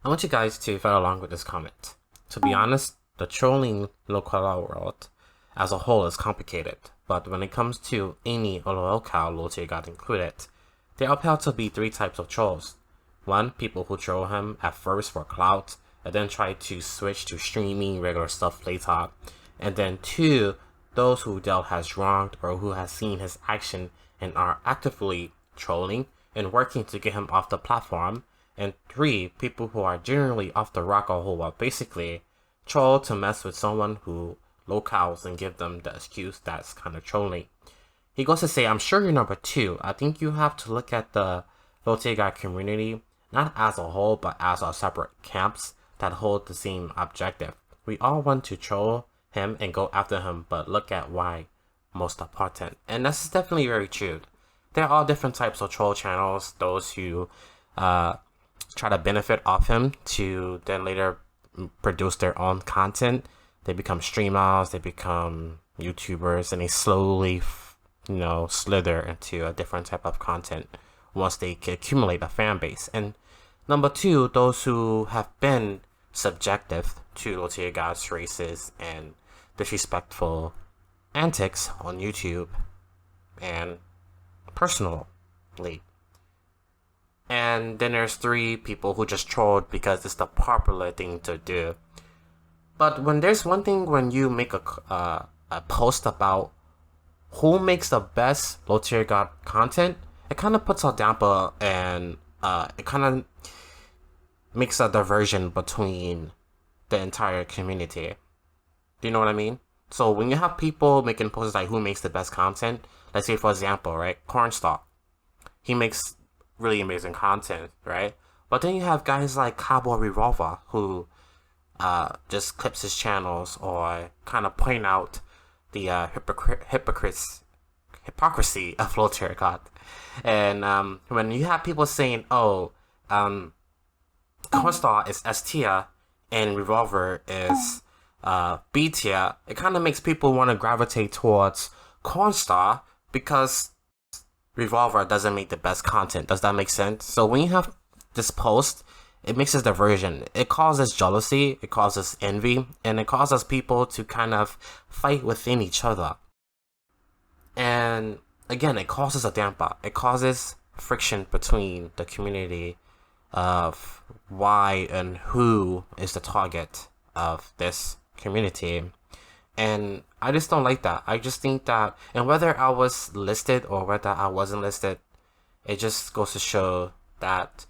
I want you guys to follow along with this comment. To be honest, the trolling local world as a whole is complicated, but when it comes to any local, low tier god included, there appear to be three types of trolls. One, people who troll him at first for clout, and then try to switch to streaming regular stuff later. And then two, those who Del has wronged or who has seen his action and are actively trolling and working to get him off the platform. And three, people who are generally off the rock or who are basically troll to mess with someone who locals and give them the excuse that's kind of trolling. He goes to say, I'm sure you're number two. I think you have to look at the LOWTIERGOD community, not as a whole, but as our separate camps that hold the same objective. We all want to troll him and go after him, but look at why most important. And this is definitely very true. There are all different types of troll channels, those who try to benefit off him to then later produce their own content. They become streamers, they become YouTubers, and they slowly, slither into a different type of content once they accumulate a fan base. And number two, those who have been subjective to LOWTIERGOD's races and disrespectful antics on YouTube and personally. And then there's three people who just trolled because it's the popular thing to do. But when there's one thing when you make a post about who makes the best LOWTIERGOD content, it kind of puts a damper and it kind of makes a diversion between the entire community. Do you know what I mean? So when you have people making posts like who makes the best content, let's say for example, right, Cornstalk, he makes really amazing content, right? But then you have guys like Cowboy Revolver who just clips his channels or kind of point out the hypocrisy of LOWTIERGOD. And when you have people saying, oh, Cornstar is S tier and Revolver is B tier, it kind of makes people want to gravitate towards Cornstar because Revolver doesn't make the best content. Does that make sense? So when you have this post, it makes this diversion. It causes jealousy, it causes envy, and it causes people to kind of fight within each other. And again, it causes a damper. It causes friction between the community of why and who is the target of this community. And I just don't like that. I just think that, and whether I was listed or whether I wasn't listed, it just goes to show that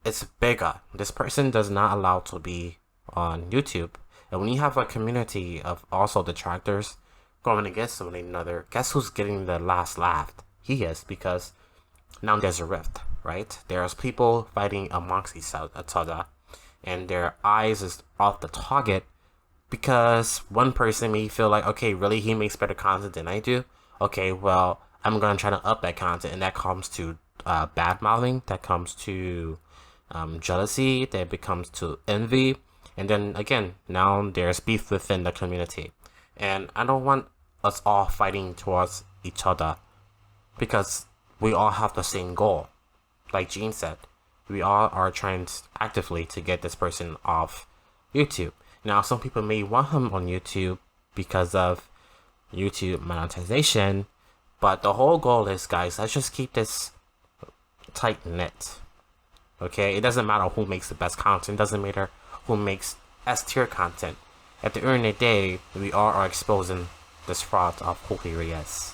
it's bigger. This person does not allow to be on YouTube. And when you have a community of also detractors going against one another, guess who's getting the last laugh? He is, because now there's a rift, right? There's people fighting amongst each other, and their eyes is off the target because one person may feel like, okay, really, he makes better content than I do. Okay, well, I'm gonna try to up that content, and that comes to bad mouthing, that comes to jealousy, that becomes to envy, and then again, now there's beef within the community. And I don't want us all fighting towards each other because we all have the same goal. Like Gene said, we all are trying actively to get this person off YouTube. Now, some people may want him on YouTube because of YouTube monetization, but the whole goal is, guys, let's just keep this tight-knit. Okay? It doesn't matter who makes the best content. It doesn't matter who makes S-tier content. At the end of the day, we all are exposing this fraud of who he is.